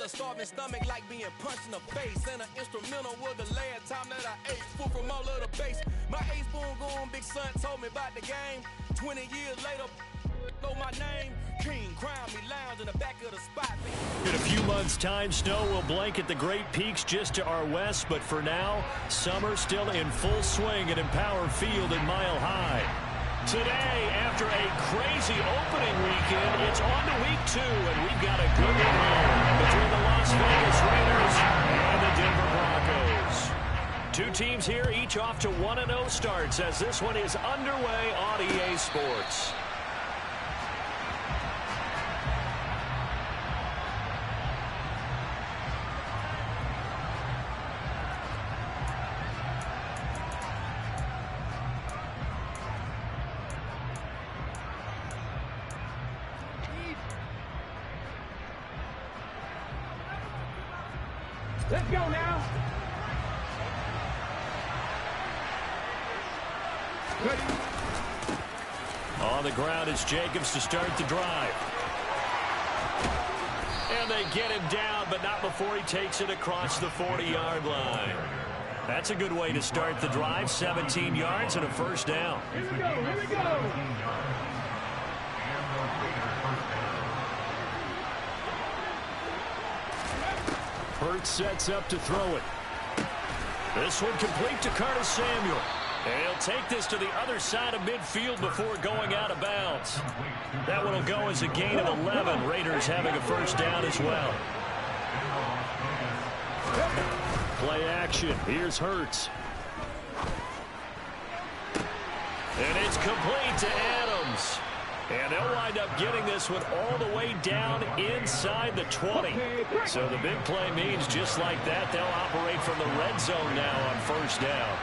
a starving stomach like being punched in the face. And an instrumental was the last time that I ate food from all of the base. My ace boom going big son told me about the game. 20 years later, know my name. King crown me lounge in the back of the spot. In a few months' time, snow will blanket the Great Peaks just to our west. But for now, summer still in full swing at Empower Field in Mile High. Today, after a crazy opening weekend, it's on to week 2, and we've got a good one here between the Las Vegas Raiders and the Denver Broncos. Two teams here, each off to 1-0 starts as this one is underway on EA Sports. Let's go now. Good. On the ground is Jacobs to start the drive. And they get him down, but not before he takes it across the 40-yard line. That's a good way to start the drive. 17 yards and a first down. Here we go. Here we go. Hurts sets up to throw it. This one complete to Curtis Samuel. And he'll take this to the other side of midfield before going out of bounds. That one will go as a gain of 11. Raiders having a first down as well. Play action. Here's Hurts. And it's complete to Adams. And they'll wind up getting this one all the way down inside the 20. So the big play means just like that, they'll operate from the red zone now on first down.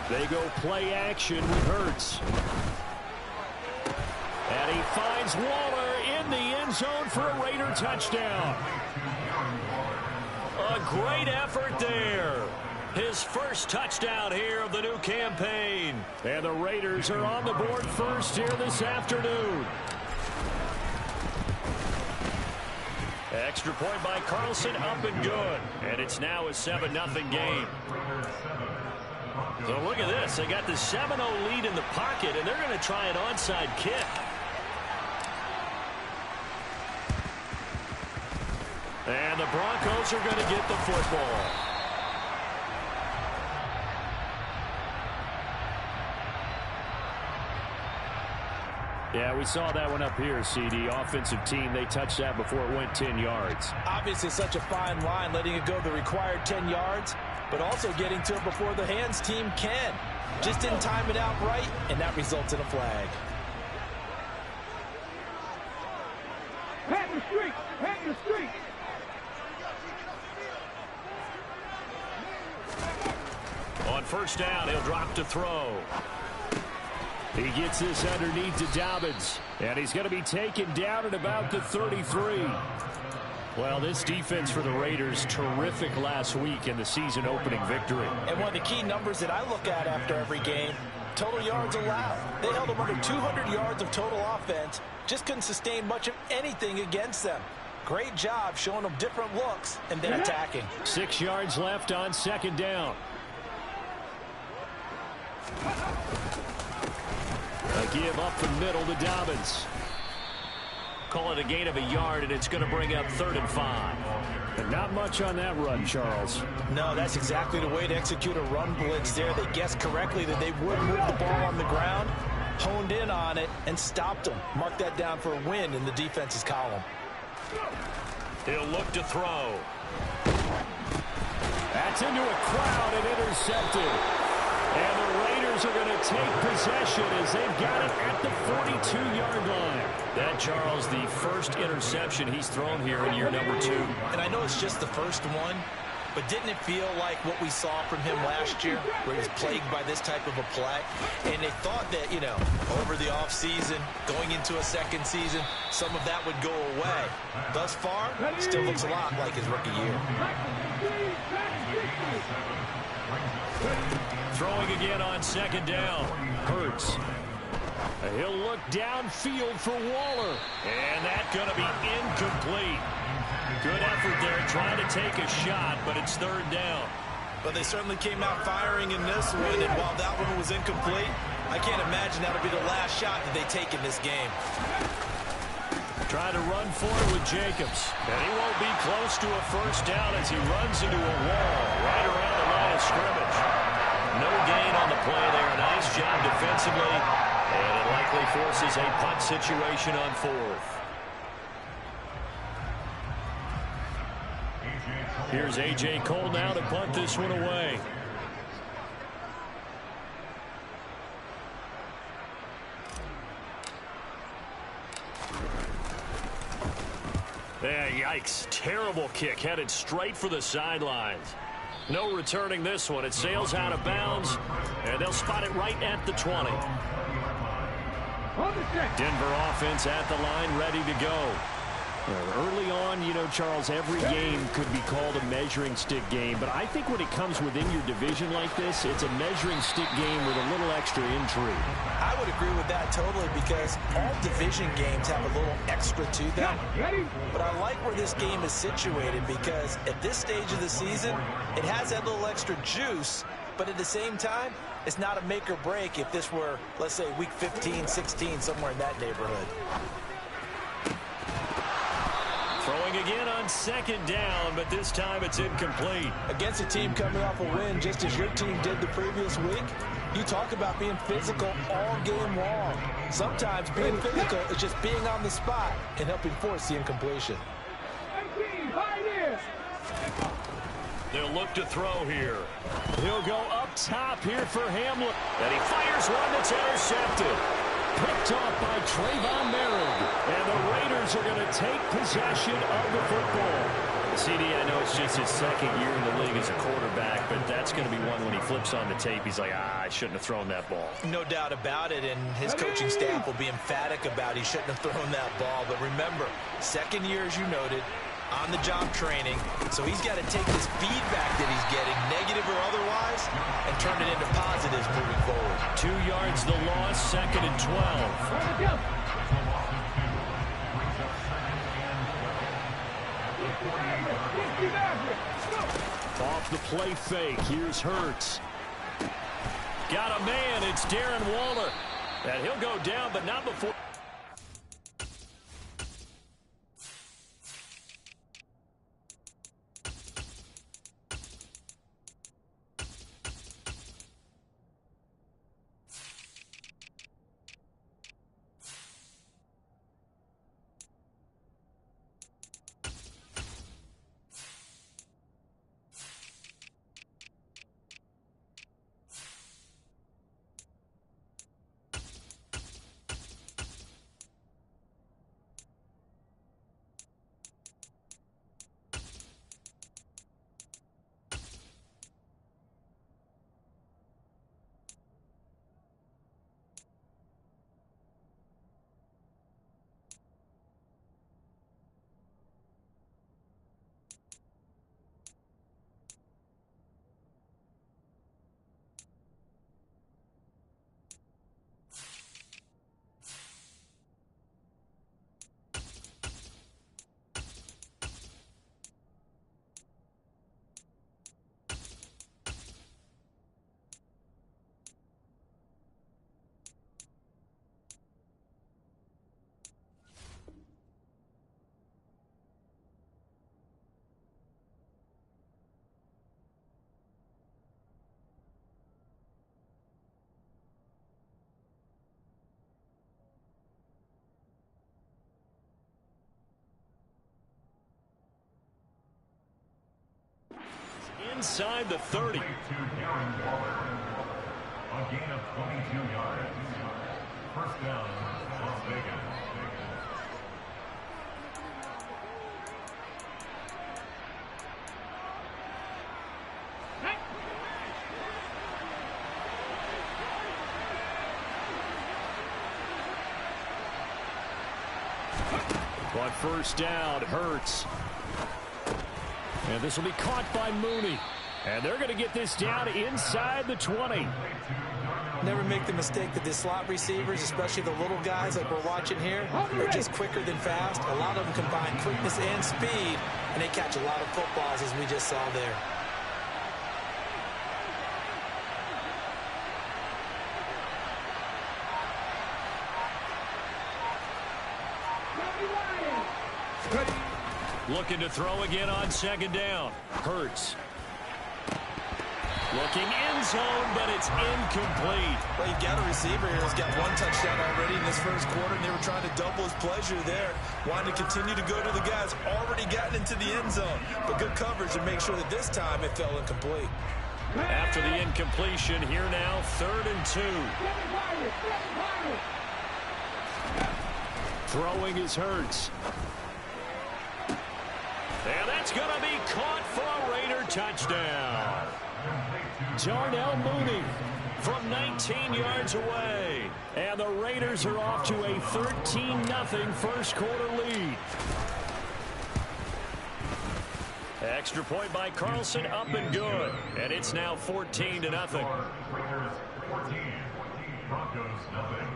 They go play action with Hurts. And he finds Waller in the end zone for a Raider touchdown. A great effort there. His first touchdown here of the new campaign. And the Raiders are on the board first here this afternoon. Extra point by Carlson, up and good. And it's now a 7-0 game. So look at this. They got the 7-0 lead in the pocket, and they're going to try an onside kick. And the Broncos are going to get the football. Yeah, we saw that one up here, CD. Offensive team, they touched that before it went 10 yards. Obviously such a fine line, letting it go the required 10 yards, but also getting to it before the hands team can. Just didn't time it out right, and that results in a flag. Pat the street. Pat the street. On first down, he'll drop to throw. He gets this underneath to Dobbins, and he's going to be taken down at about the 33. Well, this defense for the Raiders, terrific last week in the season-opening victory. And one of the key numbers that I look at after every game, total yards allowed. They held them under 200 yards of total offense, just couldn't sustain much of anything against them. Great job showing them different looks and then attacking. 6 yards left on second down. A give up the middle to Dobbins. Call it a gain of a yard, and it's going to bring up 3rd and 5. And not much on that run, Charles. No, that's exactly the way to execute a run blitz there. They guessed correctly that they would move the ball on the ground, honed in on it, and stopped them. Mark that down for a win in the defense's column. He'll look to throw. That's into a crowd and intercepted. And the Raiders are going to take possession as they've got it at the 42-yard line. That, Charles, the first interception he's thrown here in year number 2. And I know it's just the first one, but didn't it feel like what we saw from him last year, where he was plagued by this type of a play? And they thought that, you know, over the offseason, going into a second season, some of that would go away. Thus far, still looks a lot like his rookie year. Throwing again on second down. Hurts. He'll look downfield for Waller. And that's going to be incomplete. Good effort there trying to take a shot, but it's third down. But they certainly came out firing in this one, and while that one was incomplete, I can't imagine that'll be the last shot that they take in this game. Trying to run for it with Jacobs. And he won't be close to a first down as he runs into a wall right around the line of scrimmage. No gain on the play there. Nice job defensively. And it likely forces a punt situation on fourth. Here's A.J. Cole now to punt this one away. Yeah, yikes. Terrible kick headed straight for the sidelines. No returning this one. It sails out of bounds, and they'll spot it right at the 20. Denver offense at the line, ready to go. Early on, you know, Charles, every game could be called a measuring stick game, but I think when it comes within your division like this, it's a measuring stick game with a little extra intrigue. I would agree with that totally, because all division games have a little extra to them. But I like where this game is situated, because at this stage of the season, it has that little extra juice, but at the same time, it's not a make or break if this were, let's say, week 15, 16, somewhere in that neighborhood. Throwing again on second down, but this time it's incomplete. Against a team coming off a win, just as your team did the previous week, you talk about being physical all game long. Sometimes being physical is just being on the spot and helping force the incompletion. They'll look to throw here. He'll go up top here for Hamlin. And he fires one that's intercepted. Picked off by Trayvon Merrick. And the Raiders are going to take possession of the football. CD, I know it's just his second year in the league as a quarterback, but that's going to be one when he flips on the tape, he's like, I shouldn't have thrown that ball. No doubt about it, and his coaching staff will be emphatic about he shouldn't have thrown that ball. But remember, second year, as you noted, on-the-job training, so he's got to take this feedback that he's getting, negative or otherwise, and turn it into positives moving forward. 2 yards the loss, second and 12. Off the play fake, here's Hurts. Got a man, it's Darren Waller. And he'll go down, but not before. Inside the 30. A gain of 22 yards. First down, Las Vegas. On first down, Hurts. And this will be caught by Mooney. And they're going to get this down inside the 20. Never make the mistake that the slot receivers, especially the little guys like we're watching here, are just quicker than fast. A lot of them combine quickness and speed, and they catch a lot of footballs, as we just saw there. Looking to throw again on second down. Hurts. Looking end zone, but it's incomplete. Well, you've got a receiver here who's got one touchdown already in this first quarter, and they were trying to double his pleasure there. Wanting to continue to go to the guys already gotten into the end zone. But good coverage to make sure that this time it fell incomplete. After the incompletion, here now, 3rd and 2. Throwing is Hurts. And that's going to be caught for a Raider touchdown. Darnell Mooney from 19 yards away. And the Raiders are off to a 13-0 first quarter lead. Extra point by Carlson, up and good. And it's now 14-0. Raiders 14, Broncos nothing.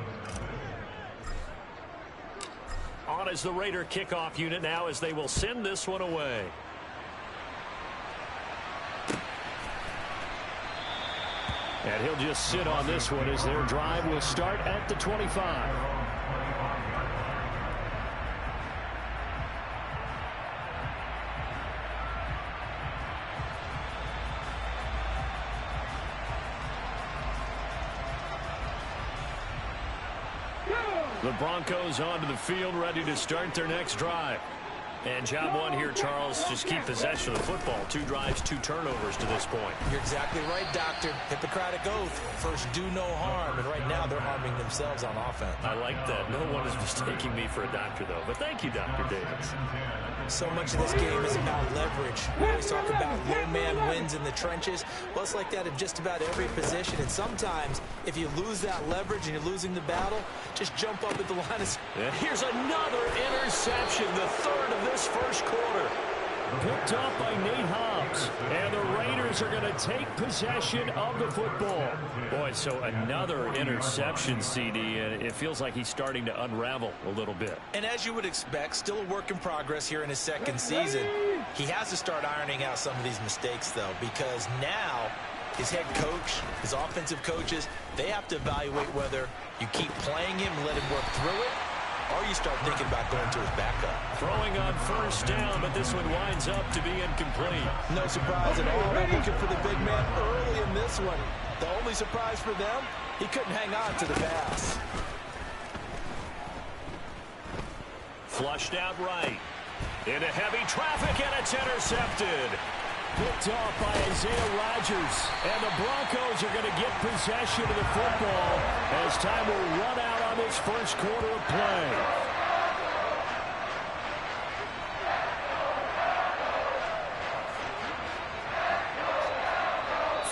On as the Raider kickoff unit now as they will send this one away. And he'll just sit on this one as their drive will start at the 25. The Broncos onto the field, ready to start their next drive. And job one here, Charles, just keep possession of the football. 2 drives, 2 turnovers to this point. You're exactly right, Doctor. Hippocratic oath. First, do no harm. And right now, they're harming themselves on offense. I like that. No one is mistaking me for a doctor, though. But thank you, Dr. Davis. So much of this game is about leverage. We always talk about low man wins in the trenches. Well, it's like that in just about every position. And sometimes, if you lose that leverage and you're losing the battle, just jump up at the line of... And here's another interception, the 3rd of this first quarter. Picked off by Nate Hobbs. And the Raiders are going to take possession of the football. Boy, so another interception, CD, and it feels like he's starting to unravel a little bit. And as you would expect, still a work in progress here in his second season. He has to start ironing out some of these mistakes, though, because now his head coach, his offensive coaches, they have to evaluate whether you keep playing him and let him work through it, or you start thinking about going to his backup. Throwing on first down, but this one winds up to be incomplete. No surprise at all. They're looking for the big man early in this one. The only surprise for them, he couldn't hang on to the pass. Flushed out right. Into heavy traffic, and it's intercepted. Picked off by Isaiah Rodgers. And the Broncos are going to get possession of the football as time will run out on this first quarter of play.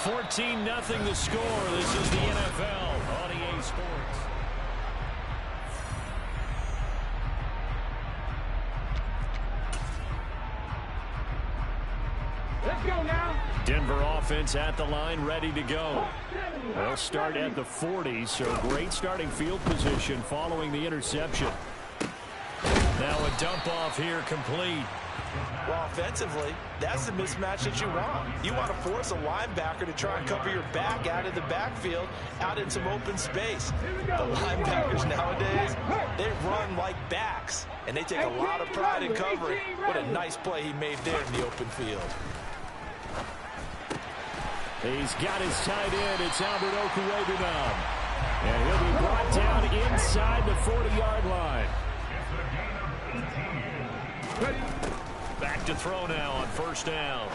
(14-0) the score. This is the NFL on EA Sports. Let's go now. Denver offense at the line, ready to go. They'll start at the 40, so great starting field position following the interception. Now a dump off here, complete. Well, offensively, that's the mismatch that you want. You want to force a linebacker to try and cover your back out of the backfield, out in some open space. The linebackers nowadays, they run like backs, and they take a lot of pride in covering. What a nice play he made there in the open field. He's got his tight end. It's Albert Okwuegbunam. And he'll be brought down inside the 40-yard line. Back to throw now on first down.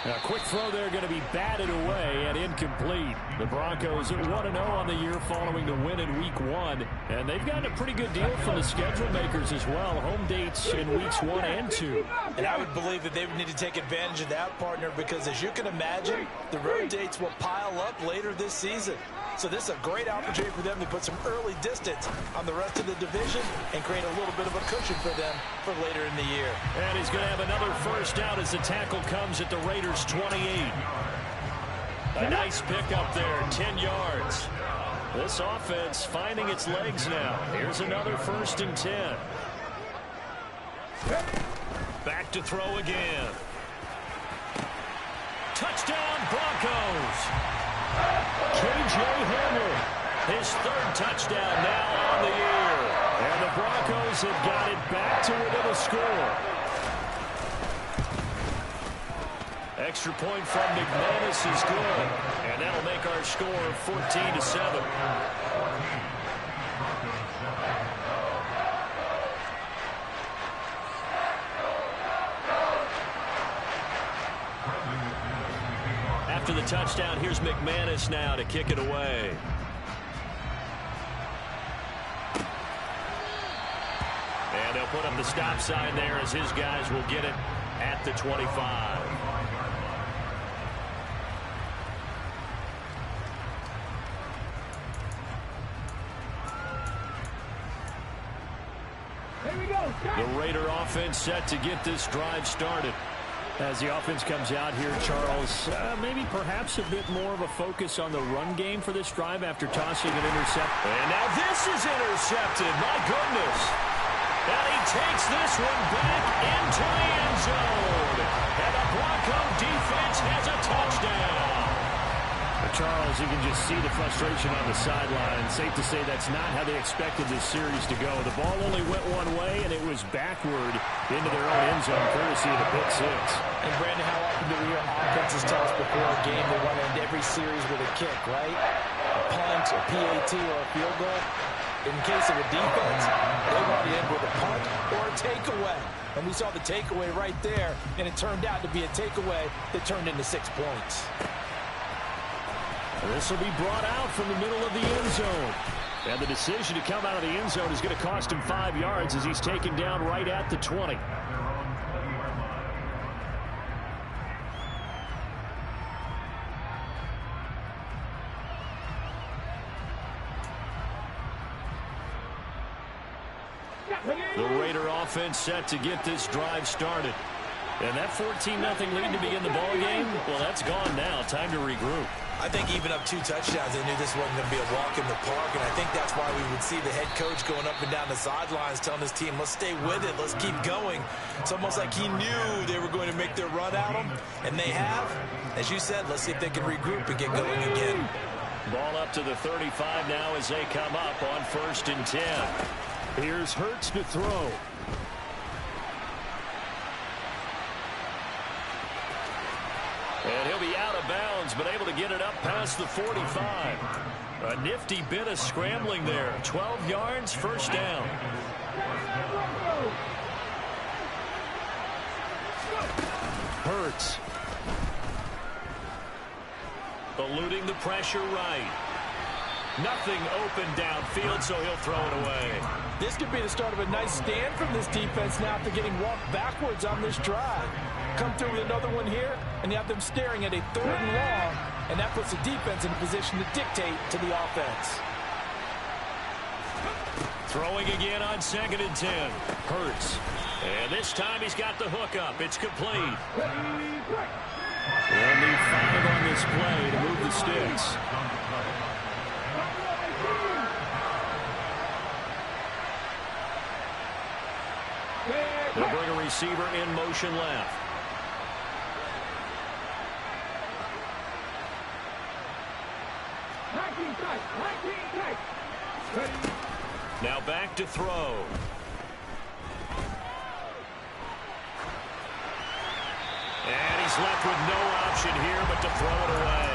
A quick throw there going to be batted away and incomplete. The Broncos at 1-0 on the year following the win in Week 1. And they've gotten a pretty good deal from the schedule makers as well. Home dates in Weeks 1 and 2. And I would believe that they would need to take advantage of that, partner, because as you can imagine, the road dates will pile up later this season. So this is a great opportunity for them to put some early distance on the rest of the division and create a little bit of a cushion for them for later in the year. And he's going to have another first down as the tackle comes at the Raiders' 28. A nice pickup there, 10 yards. This offense finding its legs now. Here's another 1st and 10. Back to throw again. Touchdown, Broncos. K.J. Hamler, his 3rd touchdown now on the year. And the Broncos have got it back to within a score. Extra point from McManus is good. And that'll make our score 14-7. After the touchdown, here's McManus now to kick it away. And they'll put up the stop sign there as his guys will get it at the 25. Here we go. The Raider offense set to get this drive started. As the offense comes out here, Charles, maybe perhaps a bit more of a focus on the run game for this drive after tossing an intercept. And now this is intercepted. My goodness. And he takes this one back into the end zone. And the Bronco defense has a touchdown. Charles, you can just see the frustration on the sideline. Safe to say that's not how they expected this series to go. The ball only went one way, and it was backward into their own end zone, courtesy of the pick six. And, Brandon, how often do we hear offenses tell us before a game they want to end every series with a kick, right? A punt, a PAT, or a field goal. In case of a defense, they want to end with a punt or a takeaway. And we saw the takeaway right there, and it turned out to be a takeaway that turned into 6 points. This will be brought out from the middle of the end zone. And the decision to come out of the end zone is going to cost him 5 yards as he's taken down right at the 20. The Raider offense set to get this drive started. And that 14-0 lead to begin the ball game, well, that's gone now. Time to regroup. I think even up 2 touchdowns, they knew this wasn't going to be a walk in the park, and I think that's why we would see the head coach going up and down the sidelines telling his team, let's stay with it, let's keep going. It's almost like he knew they were going to make their run at him, and they have. As you said, let's see if they can regroup and get going again. Ball up to the 35 now as they come up on 1st and 10. Here's Hurts to throw. And he'll be out of bounds, but able to get it up past the 45. A nifty bit of scrambling there. 12 yards, 1st down. Hurts. Eluding the pressure right. Nothing open downfield, so he'll throw it away. This could be the start of a nice stand from this defense now after getting walked backwards on this drive. Come through with another one here, and you have them staring at a 3rd and long, and that puts the defense in a position to dictate to the offense. Throwing again on 2nd and 10. Hurts. And this time he's got the hook up. It's complete. They'll need 5 on this play to move the sticks. They'll bring a receiver in motion left. Now back to throw. And he's left with no option here but to throw it away.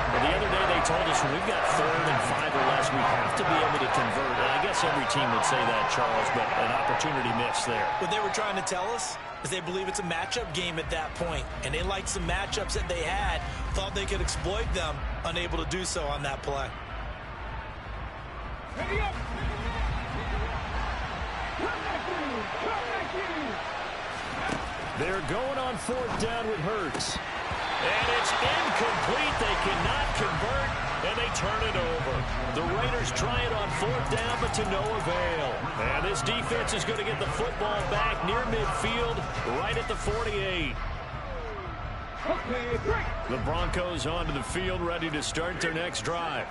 And the other day they told us when we've got 3rd and 5 or less, we have to be able to convert. And I guess every team would say that, Charles, but an opportunity missed there. What they were trying to tell us is they believe it's a matchup game at that point, and they liked some matchups that they had, thought they could exploit them, unable to do so on that play. Ready up. They're going on 4th down with Hurts. And it's incomplete. They cannot convert, and they turn it over. The Raiders try it on 4th down, but to no avail. And this defense is going to get the football back near midfield, right at the 48. The Broncos onto the field, ready to start their next drive.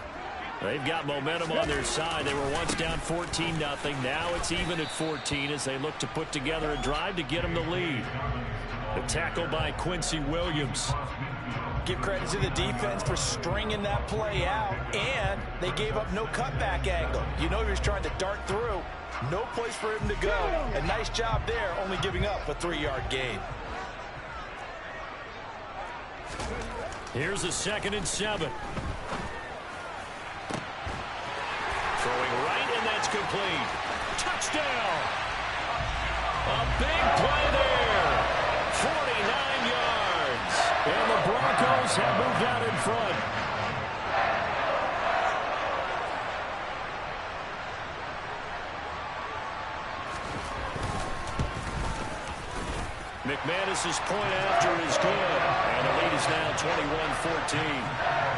They've got momentum on their side. They were once down 14-0. Now it's even at 14 as they look to put together a drive to get them the lead. The tackle by Quincy Williams. Give credit to the defense for stringing that play out, and they gave up no cutback angle. You know he was trying to dart through. No place for him to go. A nice job there, only giving up a 3-yard gain. Here's a 2nd and 7. Throwing right, and that's complete. Touchdown! A big play there. 49 yards. And the Broncos have moved out in front. McManus's point after is good. And the lead is now 21-14.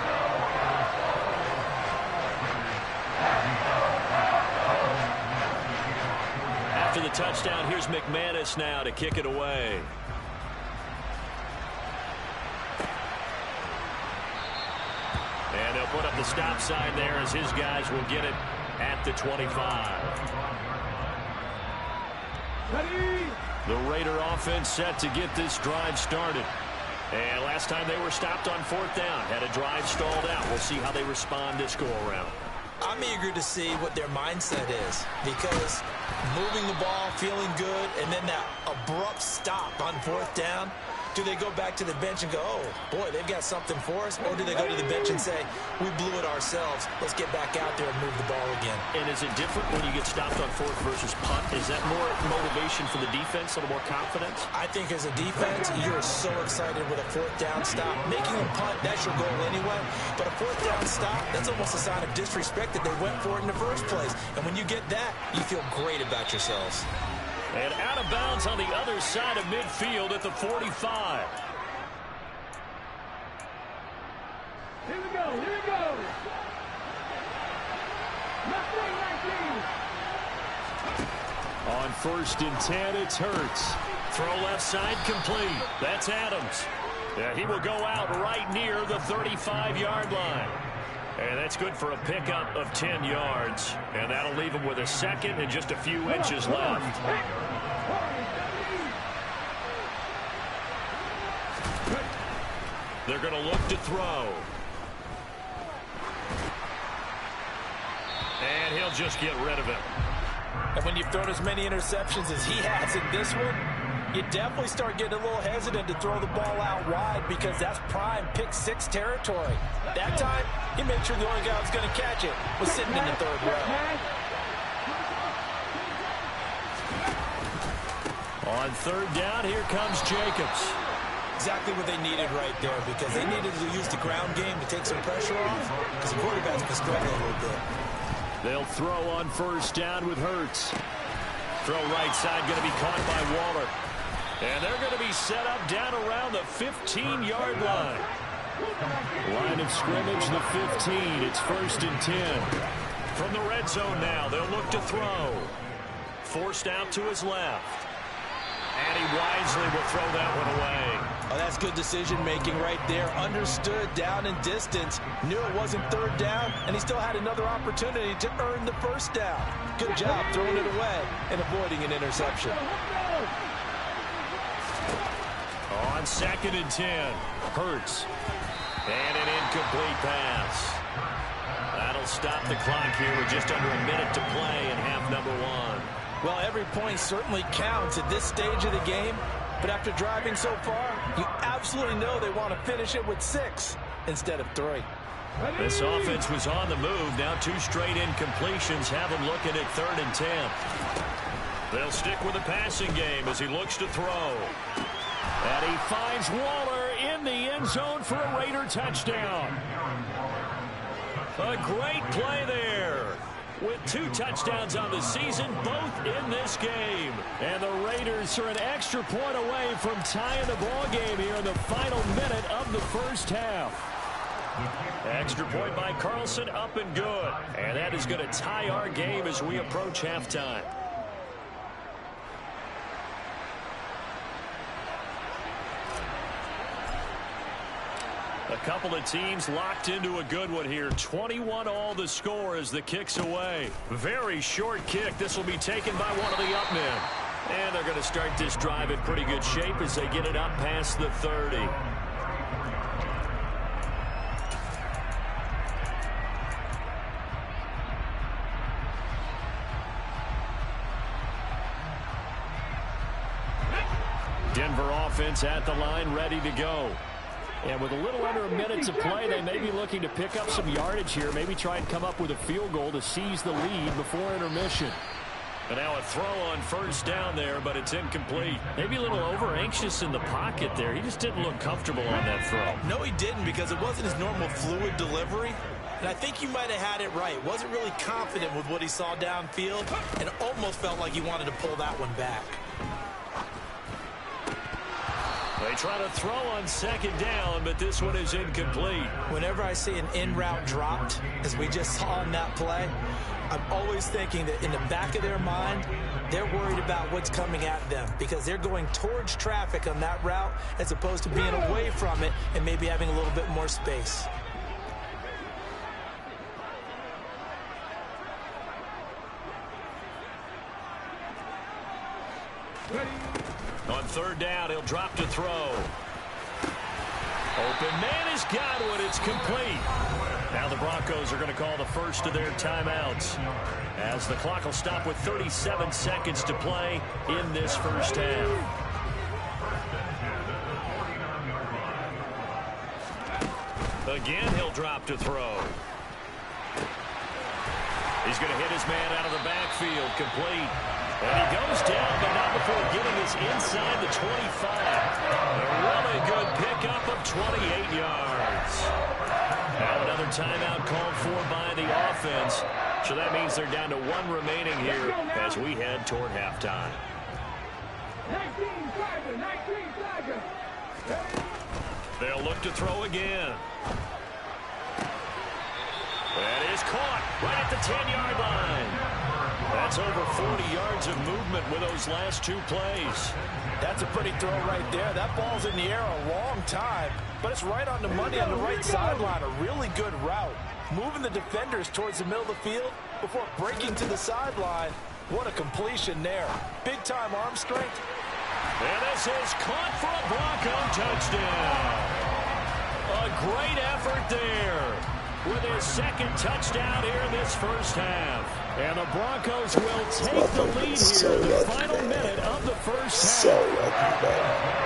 After the touchdown, here's McManus now to kick it away. And they'll put up the stop sign there as his guys will get it at the 25. The Raider offense set to get this drive started. And last time they were stopped on 4th down, had a drive stalled out. We'll see how they respond this go-around. I'm eager to see what their mindset is, because moving the ball, feeling good, and then that abrupt stop on 4th down, do they go back to the bench and go, oh, boy, they've got something for us? Or do they go to the bench and say, we blew it ourselves, let's get back out there and move the ball again? And is it different when you get stopped on 4th versus punt? Is that more motivation for the defense, a little more confidence? I think as a defense, you're so excited with a 4th down stop. Making them punt, that's your goal anyway. But a 4th down stop, that's almost a sign of disrespect that they went for it in the first place. And when you get that, you feel great about yourselves. And out of bounds on the other side of midfield at the 45. Here we go, here we go. Left wing 19. On 1st and 10, it's Hurts. Throw left side complete. That's Adams. Yeah, he will go out right near the 35-yard line. And that's good for a pickup of 10 yards. And that'll leave him with a 2nd and just a few inches left. They're going to look to throw. And he'll just get rid of it. And when you've thrown as many interceptions as he has in this one, you definitely start getting a little hesitant to throw the ball out wide, because that's prime pick 6 territory. That time, he made sure the only guy who was going to catch it was sitting in the 3rd row. On 3rd down, here comes Jacobs. Exactly what they needed right there, because they needed to use the ground game to take some pressure off, because the quarterback's been struggling a little bit. They'll throw on 1st down with Hurts. Throw right side, going to be caught by Waller. And they're going to be set up down around the 15-yard line. Line of scrimmage, the 15. It's 1st and 10. From the red zone now, they'll look to throw. Forced out to his left. And he wisely will throw that one away. Oh, that's good decision-making right there. Understood down and distance. Knew it wasn't 3rd down, and he still had another opportunity to earn the 1st down. Good job throwing it away and avoiding an interception. On 2nd and 10, Hurts. And an incomplete pass. That'll stop the clock here with just under a minute to play in half number 1. Well, every point certainly counts at this stage of the game, but after driving so far, you absolutely know they want to finish it with 6 instead of 3. This offense was on the move. Now 2 straight incompletions have him looking at 3rd and 10. They'll stick with the passing game as he looks to throw. And he finds Waller in the end zone for a Raider touchdown. A great play there. With 2 touchdowns on the season, both in this game. And the Raiders are an extra point away from tying the ball game here in the final minute of the first half. Extra point by Carlson, up and good. And that is going to tie our game as we approach halftime. A couple of teams locked into a good one here. 21-all the score as the kick's away. Very short kick. This will be taken by one of the up men. And they're going to start this drive in pretty good shape as they get it up past the 30. Denver offense at the line, ready to go. And with a little under a minute to play, they may be looking to pick up some yardage here, maybe try and come up with a field goal to seize the lead before intermission. And now a throw on 1st down there, but it's incomplete. Maybe a little over-anxious in the pocket there. He just didn't look comfortable on that throw. No, he didn't, because it wasn't his normal fluid delivery. And I think you might have had it right. Wasn't really confident with what he saw downfield, and it almost felt like he wanted to pull that one back. They try to throw on 2nd down, but this one is incomplete. Whenever I see an in route dropped, as we just saw on that play, I'm always thinking that in the back of their mind, they're worried about what's coming at them because they're going towards traffic on that route as opposed to being away from it and maybe having a little bit more space. On 3rd down, he'll drop to throw. Open man has got one. It's complete. Now the Broncos are going to call the first of their timeouts as the clock will stop with 37 seconds to play in this first half. Again, he'll drop to throw. He's going to hit his man out of the backfield, complete. And he goes down, but not before getting us inside the 25. A really good pickup of 28 yards. Now another timeout called for by the offense. So that means they're down to 1 remaining here as we head toward halftime. 19 Tiger. They'll look to throw again. That is caught right at the 10-yard line. That's over 40 yards of movement with those last 2 plays. That's a pretty throw right there. That ball's in the air a long time, but it's right on the money on the right sideline. A really good route. Moving the defenders towards the middle of the field before breaking to the sideline. What a completion there. Big-time arm strength. And this is caught for a Bronco touchdown. A great effort there with his 2nd touchdown here in this first half. And the Broncos will take the lead here in the final minute of the first half.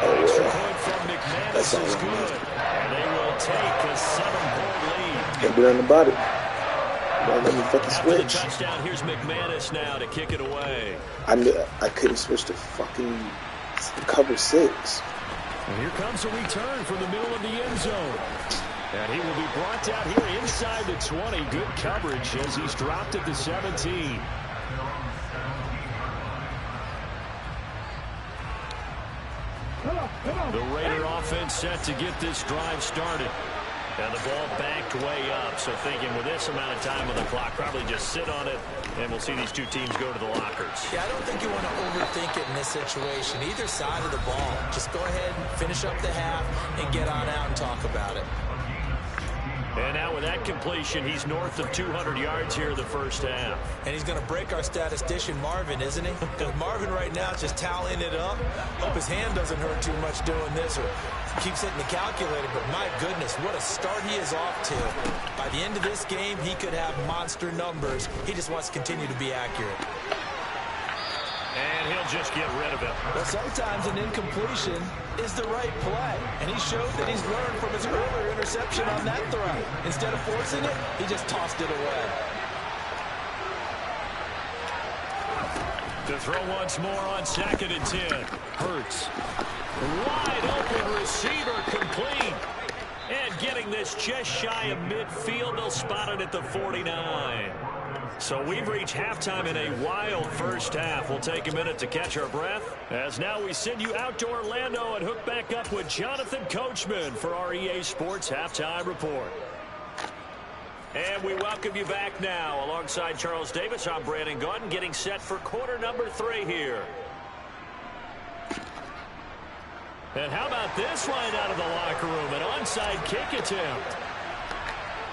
Extra point from McManus is good. And they will take a 7-point lead. Can't do nothing about it. Don't let me fucking After the switch. touchdown, here's McManus now to kick it away. I couldn't switch to fucking cover 6. And here comes a return from the middle of the end zone. And he will be brought down here inside the 20. Good coverage as he's dropped at the 17. The Raider offense set to get this drive started. And the ball backed way up. So thinking with this amount of time on the clock, probably just sit on it, and we'll see these 2 teams go to the lockers. Yeah, I don't think you want to overthink it in this situation. Either side of the ball. Just go ahead and finish up the half and get on out and talk about it. And now with that completion, he's north of 200 yards here in the first half. And he's going to break our statistician, Marvin, isn't he? Because Marvin right now is just tallying it up. Hope his hand doesn't hurt too much doing this or keeps hitting the calculator. But my goodness, what a start he is off to. By the end of this game, he could have monster numbers. He just wants to continue to be accurate. And he'll just get rid of it. Well, sometimes an incompletion is the right play. And he showed that he's learned from his earlier interception on that throw. Instead of forcing it, he just tossed it away. To throw once more on 2nd and 10. Hurts. Wide open receiver complete. And getting this just shy of midfield. They'll spot it at the 49. So we've reached halftime in a wild first half. We'll take a minute to catch our breath, as now we send you out to Orlando and hook back up with Jonathan Coachman for our EA Sports Halftime Report. And we welcome you back now. Alongside Charles Davis, I'm Brandon Gaudin, getting set for quarter number 3 here. And how about this line out of the locker room? An onside kick attempt.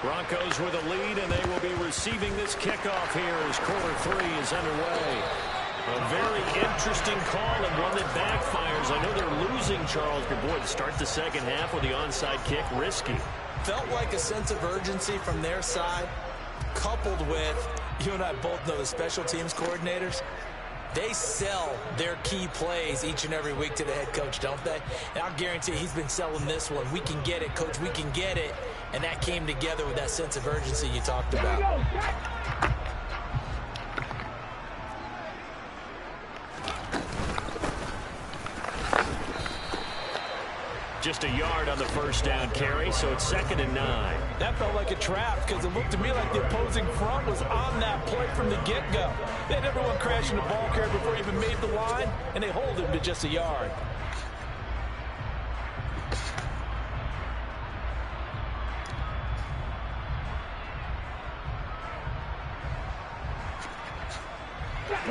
Broncos with a lead, and they will be receiving this kickoff here as quarter 3 is underway. A very interesting call and one that backfires. I know they're losing, Charles, but boy, to start the second half with the onside kick, risky. Felt like a sense of urgency from their side, coupled with, you and I both know the special teams coordinators, they sell their key plays each and every week to the head coach, don't they? And I'll guarantee he's been selling this one. We can get it, coach, we can get it. And that came together with that sense of urgency you talked about. Just a yard on the first down carry, so it's 2nd and 9. That felt like a trap because it looked to me like the opposing front was on that play from the get-go. They had everyone crashing the ball carrier before he even made the line, and they hold him to just a yard.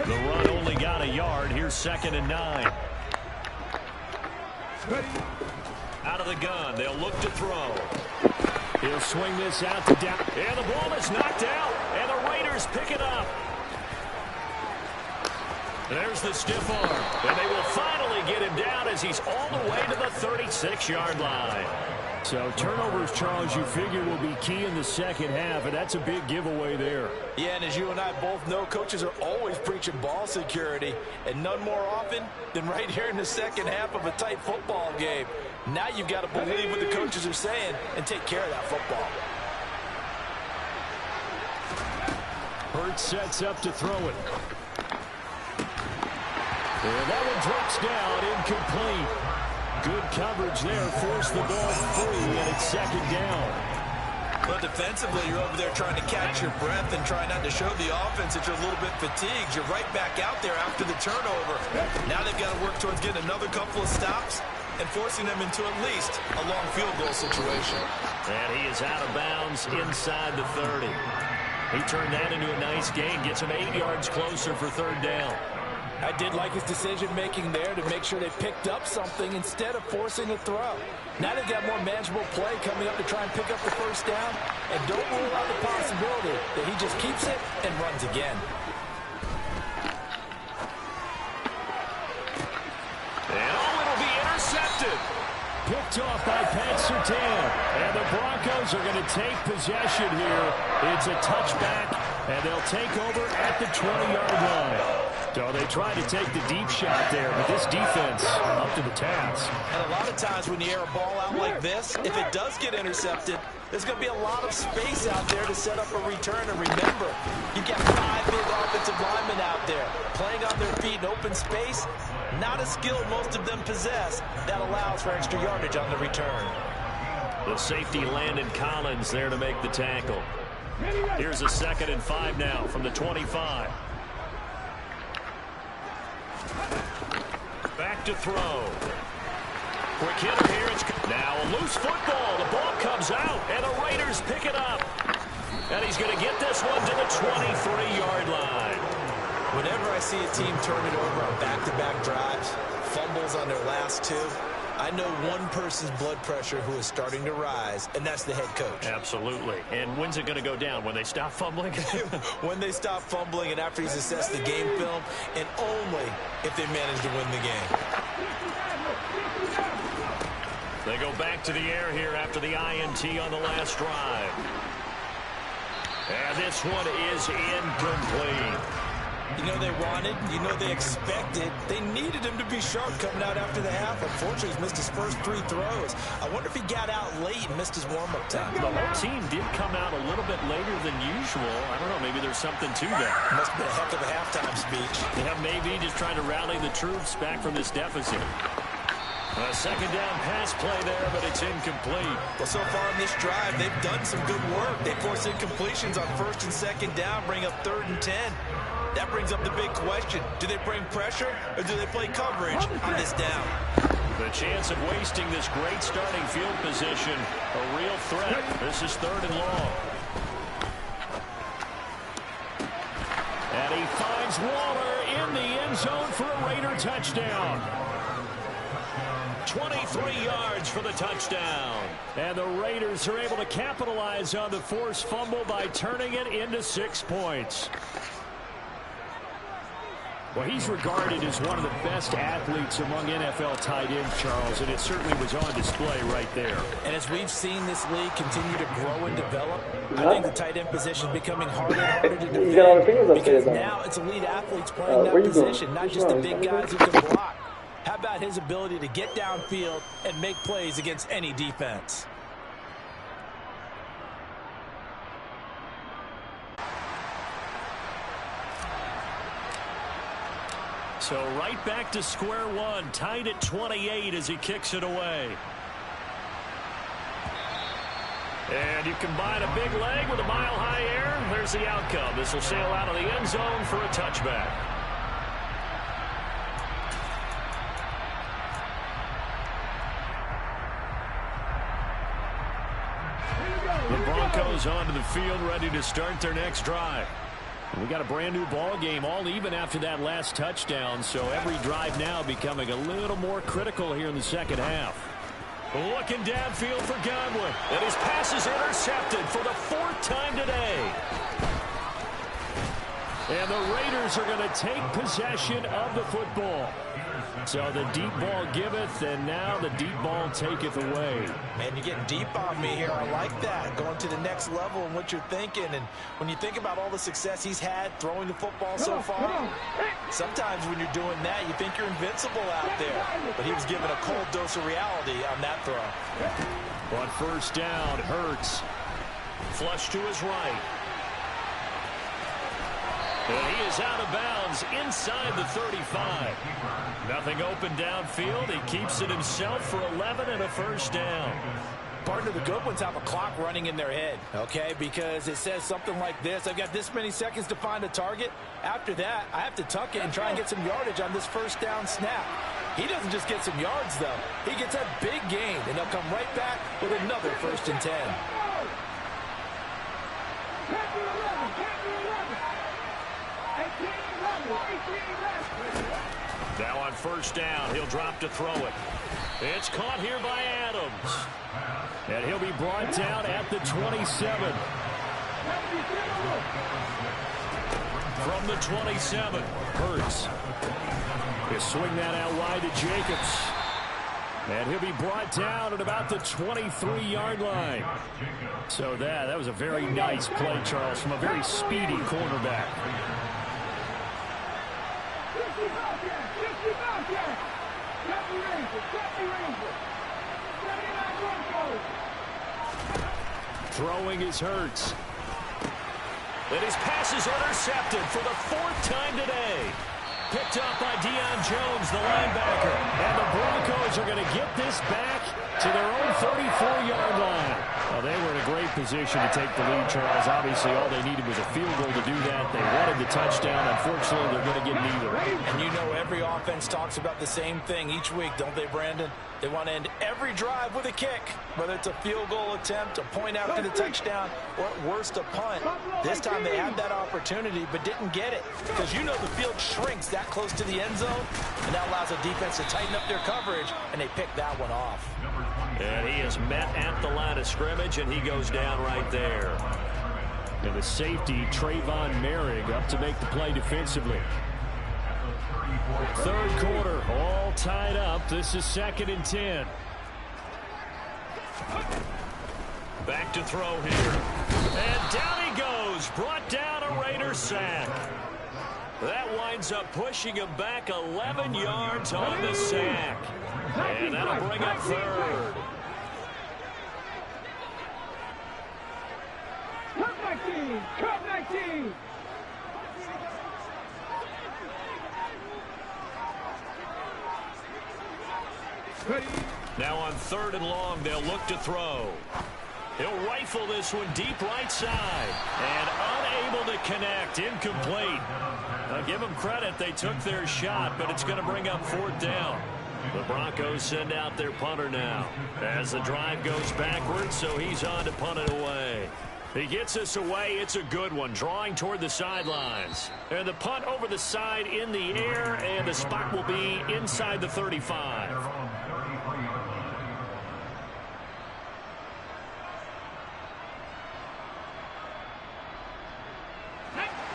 The run only got a yard. Here's 2nd and 9. Out of the gun, they'll look to throw. He'll swing this out to down. And the ball is knocked out. And the Raiders pick it up. There's the stiff arm. And they will finally get him down as he's all the way to the 36-yard line. So turnovers, Charles, you figure will be key in the second half, and that's a big giveaway there. Yeah, and as you and I both know, coaches are always preaching ball security, and none more often than right here in the second half of a tight football game. Now you've got to believe what the coaches are saying and take care of that football. Hurts sets up to throw it. And that one drops down, incomplete. Good coverage there, forced the ball free, and it's 2nd down. But defensively, you're over there trying to catch your breath and try not to show the offense that you're a little bit fatigued. You're right back out there after the turnover. Now they've got to work towards getting another couple of stops and forcing them into at least a long field goal situation. And he is out of bounds inside the 30. He turned that into a nice gain, gets him 8 yards closer for 3rd down. I did like his decision-making there to make sure they picked up something instead of forcing a throw. Now they've got more manageable play coming up to try and pick up the first down. And don't rule out the possibility that he just keeps it and runs again. And it'll be intercepted. Picked off by Pat Surtain. And the Broncos are going to take possession here. It's a touchback, and they'll take over at the 20-yard line. So they tried to take the deep shot there, but this defense up to the task. And a lot of times when you air a ball out like this, if it does get intercepted, there's going to be a lot of space out there to set up a return. And remember, you've got 5 big offensive linemen out there playing on their feet in open space. Not a skill most of them possess that allows for extra yardage on the return. The safety Landon Collins there to make the tackle. Here's a 2nd and 5 now from the 25. Back to throw. Quick hitter here. It's now a loose football. The ball comes out, and the Raiders pick it up. And he's going to get this one to the 23-yard line. Whenever I see a team turn it over on back-to-back drives, fumbles on their last 2, I know one person's blood pressure who is starting to rise, and that's the head coach. Absolutely. And when's it going to go down? When they stop fumbling? When they stop fumbling and after he's assessed the game film, and only if they manage to win the game. They go back to the air here after the INT on the last drive. And this one is incomplete. You know they wanted, you know they expected. They needed him to be sharp coming out after the half. Unfortunately, he's missed his first 3 throws. I wonder if he got out late and missed his warm-up time. The whole team did come out a little bit later than usual. I don't know, maybe there's something to that. Must have been a heck of a halftime speech. Yeah, maybe just trying to rally the troops back from this deficit. A second down pass play there, but it's incomplete. Well, so far in this drive, they've done some good work. They force incompletions on 1st and 2nd down, bring up 3rd and 10. That brings up the big question. Do they bring pressure or do they play coverage on this down? The chance of wasting this great starting field position, a real threat. This is 3rd and long. And he finds Waller in the end zone for a Raider touchdown. 23 yards for the touchdown. And the Raiders are able to capitalize on the forced fumble by turning it into 6 points. Well, he's regarded as one of the best athletes among NFL tight ends, Charles, and it certainly was on display right there. And as we've seen this league continue to grow and develop, I think the tight end position is becoming harder and harder to defend because now it's elite athletes playing that position, not just the big guys who can block. How about his ability to get downfield and make plays against any defense? So right back to square one, tied at 28 as he kicks it away. And you combine a big leg with a mile-high air. There's the outcome. This will sail out of the end zone for a touchback. The Broncos onto the field, ready to start their next drive. We got a brand new ball game, all even after that last touchdown, so every drive now becoming a little more critical here in the second half. Looking downfield for Godwin, and his pass is intercepted for the 4th time today. And the Raiders are going to take possession of the football. So the deep ball giveth, and now the deep ball taketh away. Man, you're getting deep on me here. I like that. Going to the next level and what you're thinking. And when you think about all the success he's had throwing the football so far, sometimes when you're doing that, you think you're invincible out there. But he was given a cold dose of reality on that throw. On 1st down, Hurts. Flush to his right. And he is out of bounds inside the 35. Nothing open downfield. He keeps it himself for 11 and a 1st down. Partner, the good ones have a clock running in their head, okay? Because it says something like this. I've got this many seconds to find a target. After that, I have to tuck it and try and get some yardage on this 1st down snap. He doesn't just get some yards, though. He gets a big gain, and he'll come right back with another 1st and 10. Now on 1st down, he'll drop to throw it. It's caught here by Adams. And he'll be brought down at the 27. From the 27, Hurts. He'll swing that out wide to Jacobs. And he'll be brought down at about the 23-yard line. So that was a very nice play, Charles, from a very speedy quarterback. Throwing is Hurts. And his pass is intercepted for the 4th time today. Picked up by Deion Jones, the linebacker. And the Broncos are going to get this back to their own 34-yard line. Well, they were in a great position to take the lead, Charles. Obviously, all they needed was a field goal to do that. They wanted the touchdown. Unfortunately, they're going to get neither. And you know every offense talks about the same thing each week, don't they, Brandon? They want to end every drive with a kick, whether it's a field goal attempt, a point after the touchdown, or at worst a punt. This time they had that opportunity but didn't get it because you know the field shrinks that close to the end zone, and that allows the defense to tighten up their coverage, and they pick that one off. And he is met at the line of scrimmage, and he goes down right there. And the safety, Trayvon Merrick, up to make the play defensively. 3rd quarter, all tied up. This is 2nd and 10. Back to throw here. And down he goes. Brought down a Raider sack. That winds up pushing him back 11 yards on the sack. And that'll bring up third. Cut 19! Cut 19! Now on 3rd and long, they'll look to throw. He'll rifle this one deep right side. And unable to connect. Incomplete. I'll give them credit. They took their shot, but it's going to bring up 4th down. The Broncos send out their punter now as the drive goes backwards, so he's on to punt it away. He gets us away. It's a good one, drawing toward the sidelines. And the punt over the side in the air, and the spot will be inside the 35.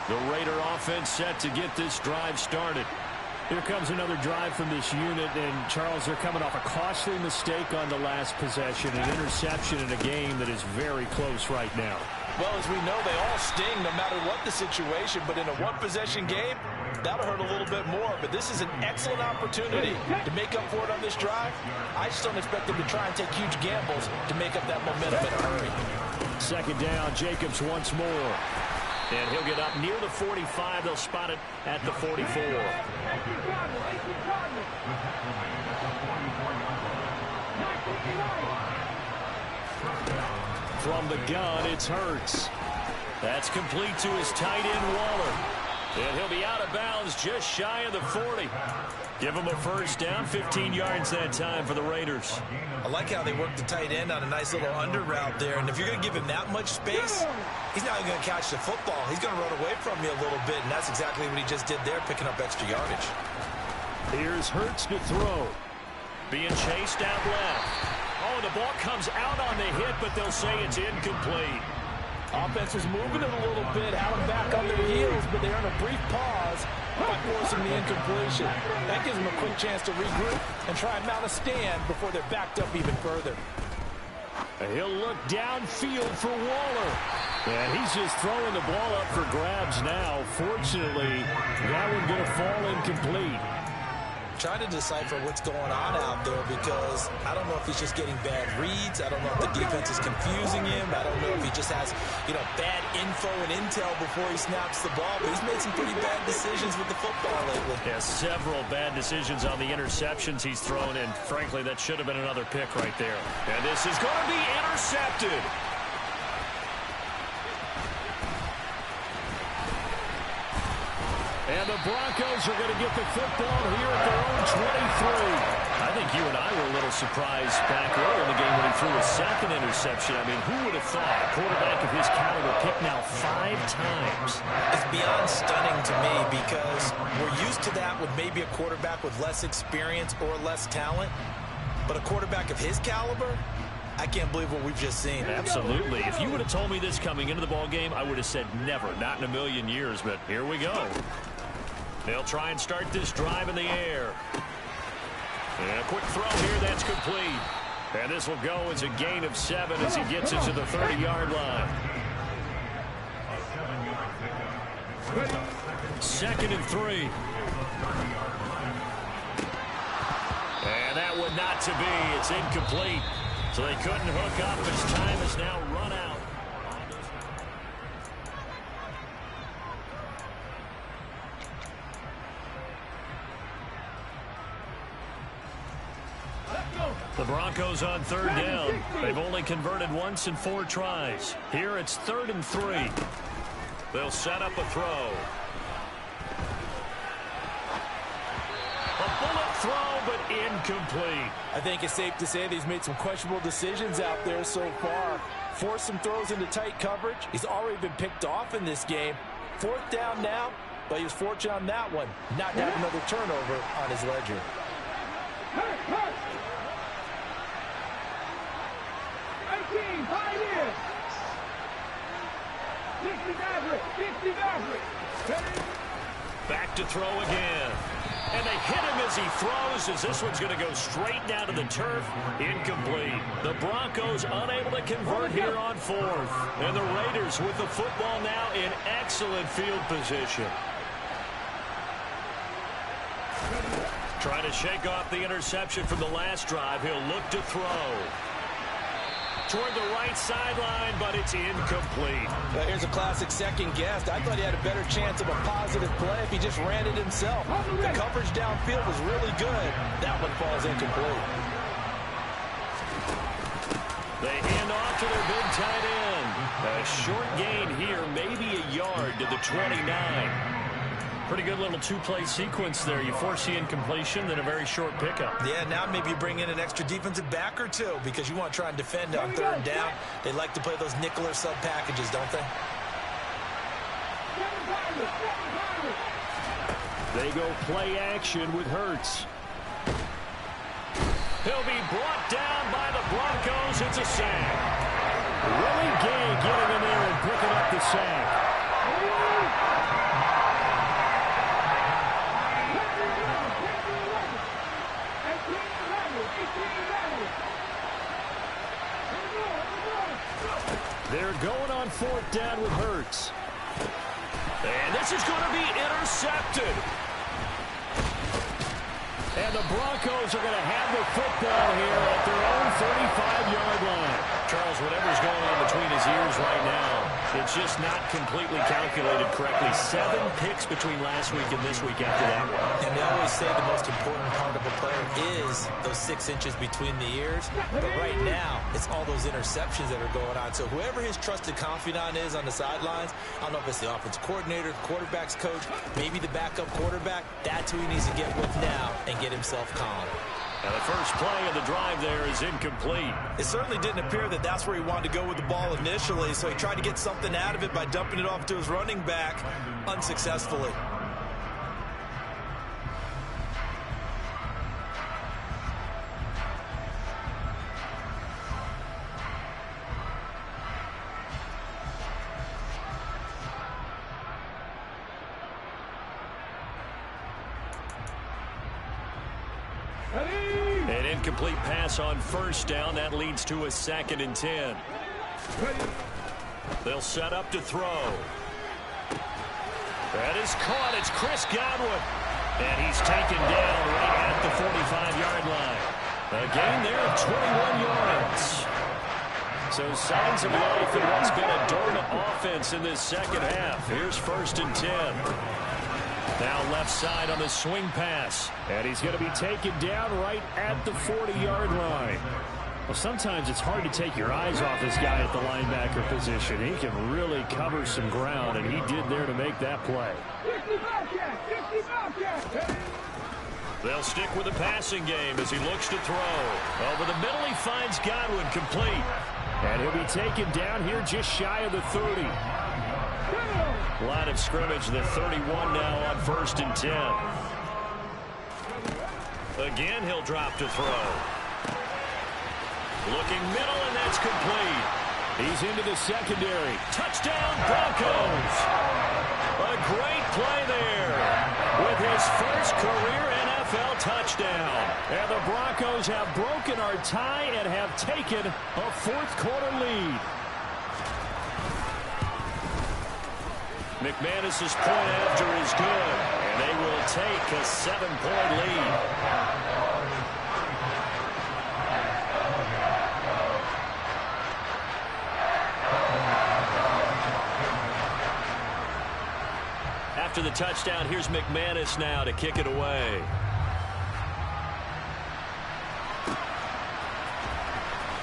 The Raider offense set to get this drive started. Here comes another drive from this unit, and Charles, they're coming off a costly mistake on the last possession, an interception in a game that is very close right now. Well, as we know, they all sting no matter what the situation, but in a one-possession game, that'll hurt a little bit more. But this is an excellent opportunity to make up for it on this drive. I just don't expect them to try and take huge gambles to make up that momentum in a hurry. 2nd down, Jacobs once more. And he'll get up near the 45. They'll spot it at the 44. From the gun, it's Hurts. That's complete to his tight end, Waller. And he'll be out of bounds just shy of the 40. Give him a 1st down, 15 yards that time for the Raiders. I like how they work the tight end on a nice little under route there. And if you're going to give him that much space, he's not even going to catch the football. He's going to run away from you a little bit, and that's exactly what he just did there, picking up extra yardage. Here's Hurts to throw. Being chased out left. Oh, the ball comes out on the hit, but they'll say it's incomplete. Offense is moving it a little bit, had them back on their heels, but they earn a brief pause by forcing the incompletion. That gives them a quick chance to regroup and try and mount a stand before they're backed up even further. He'll look downfield for Waller. And he's just throwing the ball up for grabs now. Fortunately, that one going to fall incomplete. Trying to decipher what's going on out there because I don't know if he's just getting bad reads. I don't know if the defense is confusing him. I don't know if he just has, bad info and intel before he snaps the ball. But he's made some pretty bad decisions with the football lately. Yeah, several bad decisions on the interceptions he's thrown, and frankly, that should have been another pick right there. And this is going to be intercepted. And the Broncos are going to get the football here at their own 23. I think you and I were a little surprised back early in the game when he threw a 2nd interception. I mean, who would have thought a quarterback of his caliber picked now 5 times? It's beyond stunning to me because we're used to that with maybe a quarterback with less experience or less talent. But a quarterback of his caliber, I can't believe what we've just seen. Absolutely. If you would have told me this coming into the ball game, I would have said never, not in a million years. But here we go. They'll try and start this drive in the air. And a quick throw here, that's complete. And this will go as a gain of 7 as he gets it to the 30-yard line. 2nd and 3. And that one not to be. It's incomplete. So they couldn't hook up as time has now run out. The Broncos on 3rd down. They've only converted once in 4 tries. Here it's 3rd and 3. They'll set up a throw. A bullet throw, but incomplete. I think it's safe to say that he's made some questionable decisions out there so far. Forced some throws into tight coverage. He's already been picked off in this game. 4th down now, but he was fortunate on that one. Not to have another turnover on his ledger. 18, tight end. 60 Maverick. Back to throw again. And they hit him as he throws, as this one's going to go straight down to the turf. Incomplete. The Broncos unable to convert here on 4th. And the Raiders with the football now in excellent field position. Trying to shake off the interception from the last drive. He'll look to throw. Toward the right sideline, but it's incomplete. Well, here's a classic second guess. I thought he had a better chance of a positive play if he just ran it himself. The coverage downfield was really good. That one falls incomplete. They hand off to their big tight end. A short gain here, maybe a yard to the 29. Pretty good little two-play sequence there. You force the incompletion, then a very short pickup. Yeah, now maybe you bring in an extra defensive back or two because you want to try and defend on third down. They like to play those nickel or sub packages, don't they? They go play action with Hurts. He'll be brought down by the Broncos. It's a sack. Willie Gay getting in there and picking up the sack. They're going on fourth down with Hurts. And this is going to be intercepted. And the Broncos are going to have the football here at their own 35-yard line. Charles, whatever's going on between his ears right now, it's just not completely calculated correctly. 7 picks between last week and this week after that one. And they always say the most important part of a player is those 6 inches between the ears. But right now, it's all those interceptions that are going on. So whoever his trusted confidant is on the sidelines, I don't know if it's the offensive coordinator, the quarterback's coach, maybe the backup quarterback, that's who he needs to get with now and get himself calm. Now the first play of the drive there is incomplete. It certainly didn't appear that that's where he wanted to go with the ball initially, so he tried to get something out of it by dumping it off to his running back unsuccessfully. An incomplete pass on first down. That leads to a 2nd and 10. They'll set up to throw. That is caught. It's Chris Godwin. And he's taken down right at the 45-yard line. A gain there of 21 yards. So signs of life in what's been a dormant offense in this second half. Here's 1st and 10. Now left side on the swing pass. And he's going to be taken down right at the 40-yard line. Well, sometimes it's hard to take your eyes off this guy at the linebacker position. He can really cover some ground, and he did there to make that play. They'll stick with the passing game as he looks to throw. Over the middle, he finds Godwin complete. And he'll be taken down here just shy of the 30. Line of scrimmage, the 31 now on 1st and 10. Again, he'll drop to throw. Looking middle, and that's complete. He's into the secondary. Touchdown, Broncos. A great play there with his first career NFL touchdown. And the Broncos have broken our tie and have taken a 4th quarter lead. McManus's point after is good, and they will take a 7-point lead. After the touchdown, here's McManus now to kick it away.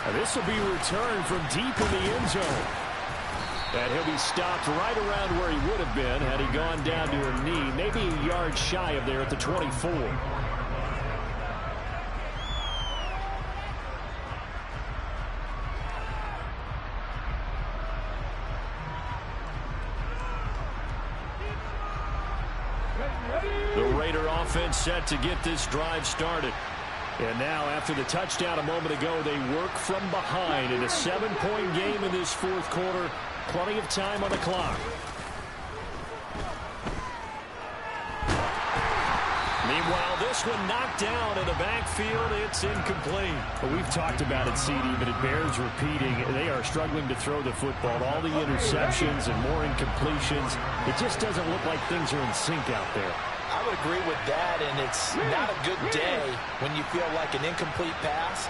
And this will be returned from deep in the end zone. And he'll be stopped right around where he would have been had he gone down to a knee, maybe a yard shy of there at the 24. The Raider offense set to get this drive started. And now, after the touchdown a moment ago, they work from behind in a 7-point game in this 4th quarter. Plenty of time on the clock. Meanwhile, this one knocked down in the backfield. It's incomplete. Well, we've talked about it, CD, but it bears repeating. They are struggling to throw the football. All the interceptions and more incompletions. It just doesn't look like things are in sync out there. I would agree with that, and it's not a good day when you feel like an incomplete pass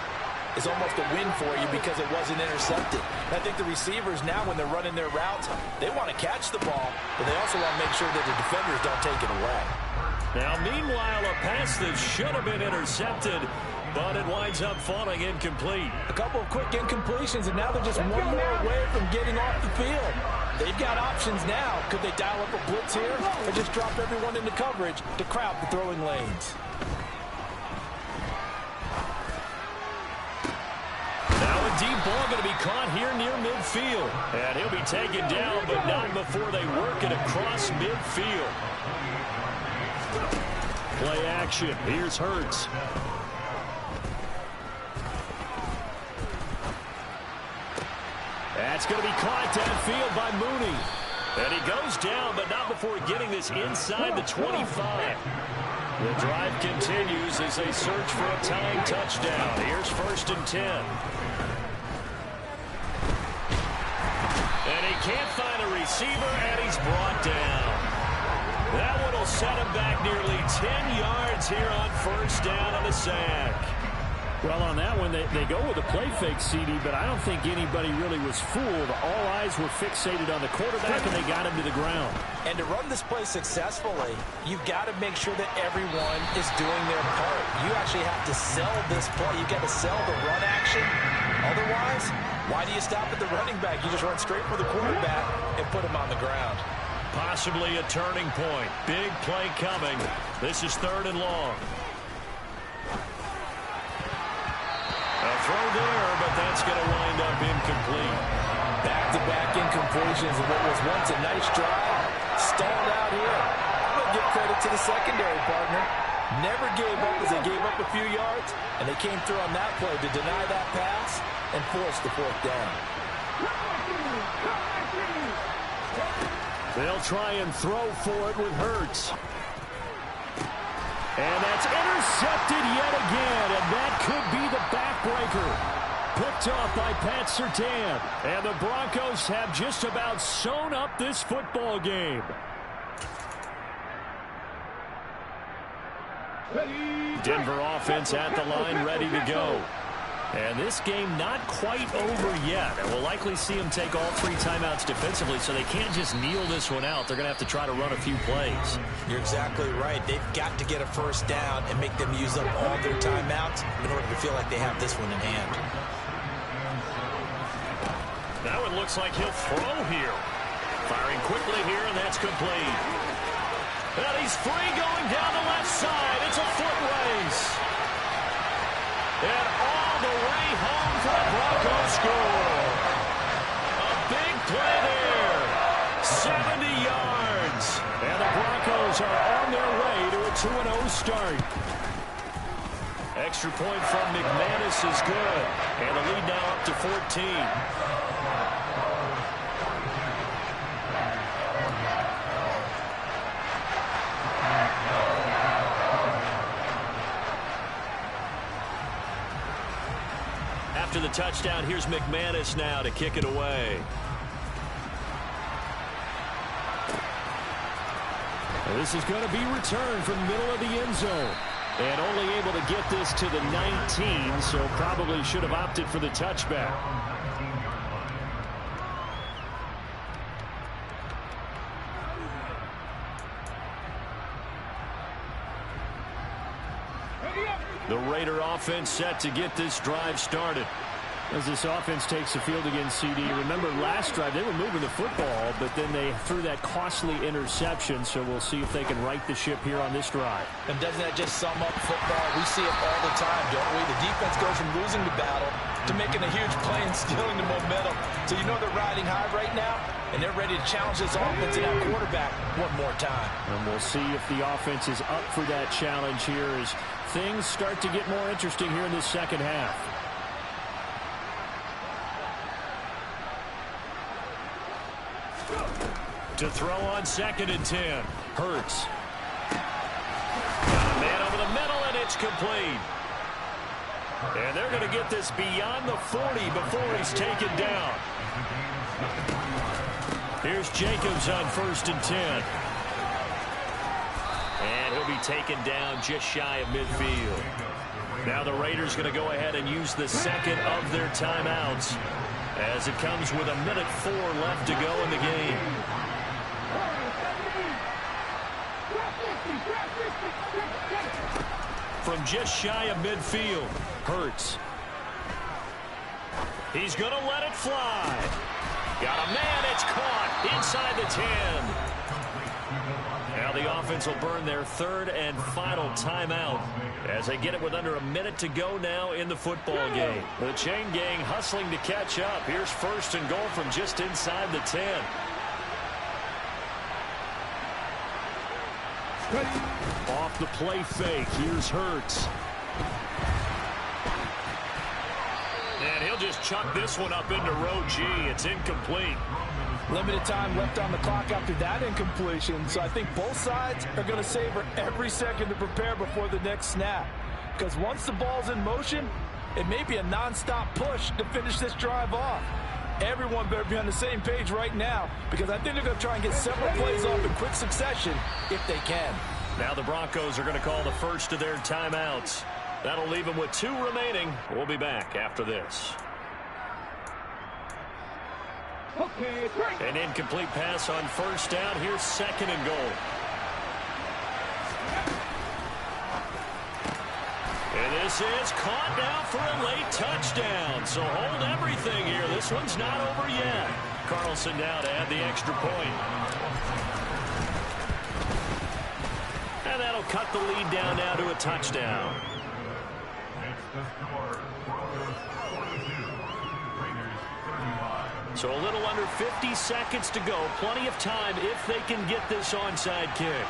is almost a win for you because it wasn't intercepted. And I think the receivers now, when they're running their routes, they want to catch the ball, but they also want to make sure that the defenders don't take it away. Now, meanwhile, a pass that should have been intercepted, but it winds up falling incomplete. A couple of quick incompletions, and now they're just one more away from getting off the field. They've got options now. Could they dial up a blitz here or just drop everyone into coverage to crowd the throwing lanes? Now a deep ball going to be caught here near midfield. And he'll be taken down, but not before they work it across midfield. Play action. Here's Hurts. That's going to be caught downfield by Mooney. And he goes down, but not before getting this inside the 25. The drive continues as they search for a tying touchdown. Here's 1st and 10. And he can't find a receiver, and he's brought down. That one will set him back nearly 10 yards here on 1st down on the sack. Well, on that one, they go with a play fake, CD, but I don't think anybody really was fooled. All eyes were fixated on the quarterback, and they got him to the ground. And to run this play successfully, you've got to make sure that everyone is doing their part. You actually have to sell this play. You've got to sell the run action. Otherwise, why do you stop at the running back? You just run straight for the quarterback and put him on the ground. Possibly a turning point. Big play coming. This is 3rd and long. A throw there, but that's going to wind up incomplete. Back-to-back incompletions of what was once a nice drive. Stalled out here. I'm going to give credit to the secondary partner. Never gave up as they gave up a few yards, and they came through on that play to deny that pass and force the 4th down. They'll try and throw for it with Hurts. And that's intercepted yet again, and that could be the backbreaker. Picked off by Pat Surtain. And the Broncos have just about sewn up this football game. Denver offense at the line, ready to go. And this game not quite over yet. And we'll likely see them take all 3 timeouts defensively, so they can't just kneel this one out. They're going to have to try to run a few plays. You're exactly right. They've got to get a 1st down and make them use up all their timeouts in order to feel like they have this one in hand. That one looks like he'll throw here. Firing quickly here, and that's complete. And he's free going down the left side. It's a foot race. And all the way home for the Broncos score. A big play there. 70 yards. And the Broncos are on their way to a 2-0 start. Extra point from McManus is good. And the lead now up to 14. After the touchdown, here's McManus now to kick it away. And this is going to be returned from the middle of the end zone. And only able to get this to the 19, so probably should have opted for the touchback. The Raider offense set to get this drive started. As this offense takes the field against CD, remember last drive they were moving the football, but then they threw that costly interception, so we'll see if they can right the ship here on this drive. And doesn't that just sum up football? We see it all the time, don't we? The defense goes from losing the battle to making a huge play and stealing the momentum. So you know they're riding high right now, and they're ready to challenge this offense and that quarterback one more time. And we'll see if the offense is up for that challenge here as things start to get more interesting here in this second half. To throw on 2nd and 10. Hurts. Got a man over the middle, and it's complete. And they're going to get this beyond the 40 before he's taken down. Here's Jacobs on 1st and 10. And he'll be taken down just shy of midfield. Now the Raiders going to go ahead and use the second of their timeouts as it comes with 1:04 left to go in the game. From just shy of midfield, Hurts. He's going to let it fly. Got a man, it's caught inside the 10. Now the offense will burn their third and final timeout as they get it with under a minute to go now in the football game. The chain gang hustling to catch up. Here's first and goal from just inside the 10. Off the play fake, here's Hurts. And he'll just chuck this one up into row G. It's incomplete. Limited time left on the clock after that incompletion, so I think both sides are going to savor every second to prepare before the next snap. Because once the ball's in motion, it may be a non-stop push to finish this drive off. Everyone better be on the same page right now, because I think they're going to try and get several plays off in quick succession if they can. Now the Broncos are going to call the first of their timeouts. That'll leave them with 2 remaining. We'll be back after this. An incomplete pass on first down. Here's second and goal. And this is caught now for a late touchdown. So hold everything here. This one's not over yet. Carlson now to add the extra point. And that'll cut the lead down now to a touchdown. So a little under 50 seconds to go. Plenty of time if they can get this onside kick.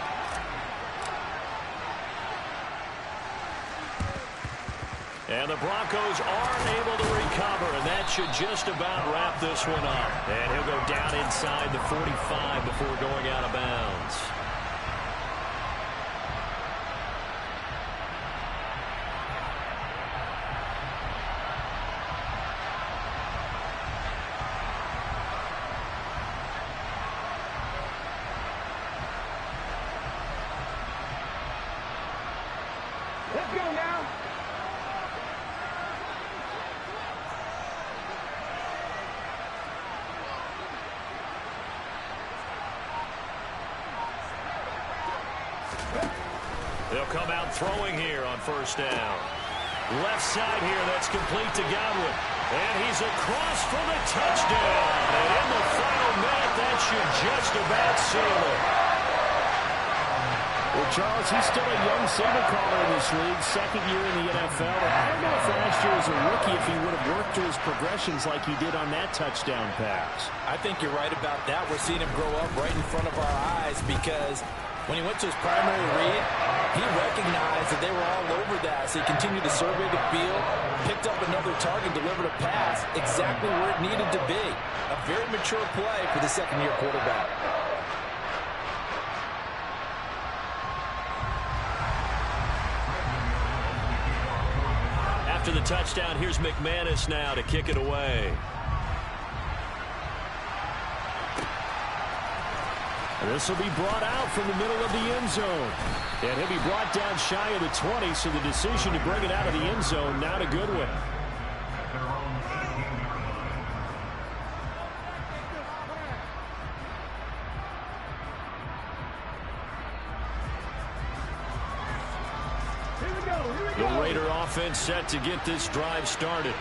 And the Broncos are able to recover, and that should just about wrap this one up. And he'll go down inside the 45 before going out of bounds. Let's go now. They'll come out throwing here on first down. Left side here, that's complete to Godwin. And he's across for the touchdown. And in the final minute, that should just about seal it. Well, Charles, he's still a young signal caller in this league, second year in the NFL. I don't know if last year as a rookie if he would have worked through his progressions like he did on that touchdown pass. I think you're right about that. We're seeing him grow up right in front of our eyes because when he went to his primary read, he recognized that they were all over that. So he continued to survey the field, picked up another target, delivered a pass exactly where it needed to be. A very mature play for the second-year quarterback. After the touchdown, here's McManus now to kick it away. This will be brought out from the middle of the end zone. And he'll be brought down shy of the 20, so the decision to bring it out of the end zone, not a good one. The Raider offense set to get this drive started.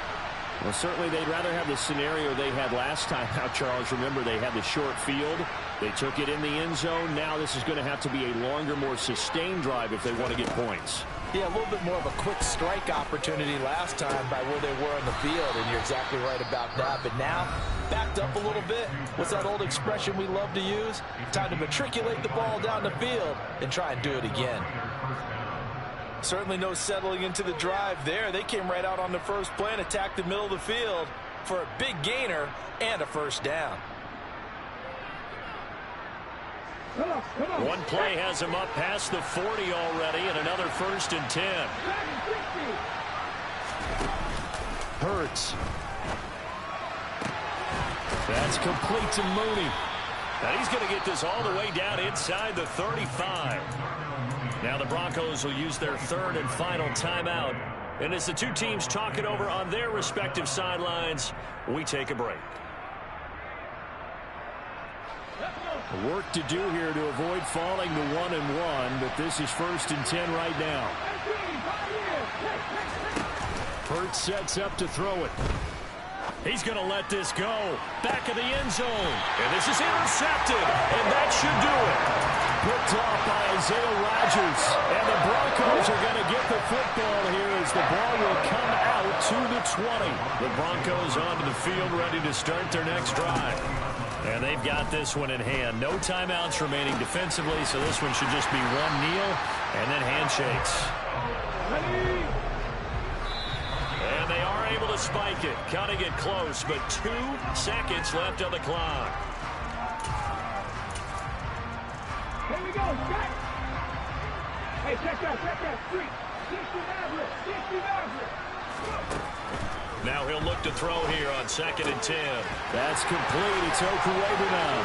Well, certainly they'd rather have the scenario they had last time out, Charles. Remember, they had the short field. They took it in the end zone. Now this is going to have to be a longer, more sustained drive if they want to get points. Yeah, a little bit more of a quick strike opportunity last time by where they were in the field, and you're exactly right about that. But now, backed up a little bit. What's that old expression we love to use? Time to matriculate the ball down the field and try and do it again. Certainly no settling into the drive there. They came right out on the first play and attacked the middle of the field for a big gainer and a first down. One play has him up past the 40 already, and another 1st and 10. Hurts. That's complete to Mooney. And he's going to get this all the way down inside the 35. Now the Broncos will use their third and final timeout. And as the two teams talk it over on their respective sidelines, we take a break. Work to do here to avoid falling to 1-1, but this is 1st and 10 right now. Hurts sets up to throw it. He's going to let this go. Back of the end zone. And this is intercepted. And that should do it. Picked off by Isaiah Rodgers. And the Broncos are going to get the football here as the ball will come out to the 20. The Broncos onto the field ready to start their next drive. And they've got this one in hand. No timeouts remaining defensively, so this one should just be one kneel and then handshakes. And they are able to spike it, cutting it close, but 2 seconds left on the clock. Here we go, check. Hey, check that street. 60 Maverick. Now he'll look to throw here on 2nd and 10. That's complete. It's Okurebunan.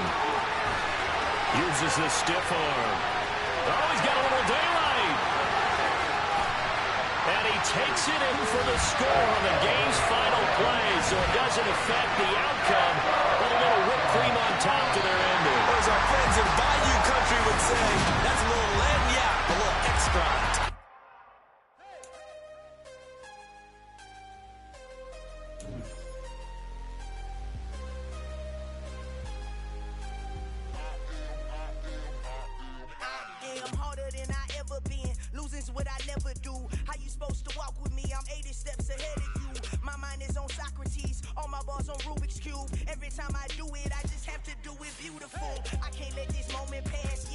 Uses the stiff arm. Oh, he's got a little daylight. And he takes it in for the score on the game's final play, so it doesn't affect the outcome, but a little whipped cream on top to their ending. Or as our friends in Bayou Country would say, that's a little lagniappe, a little extra. What I never do. How you supposed to walk with me? I'm 80 steps ahead of you. My mind is on Socrates, all my balls on Rubik's Cube. Every time I do it, I just have to do it beautiful. I can't let this moment pass.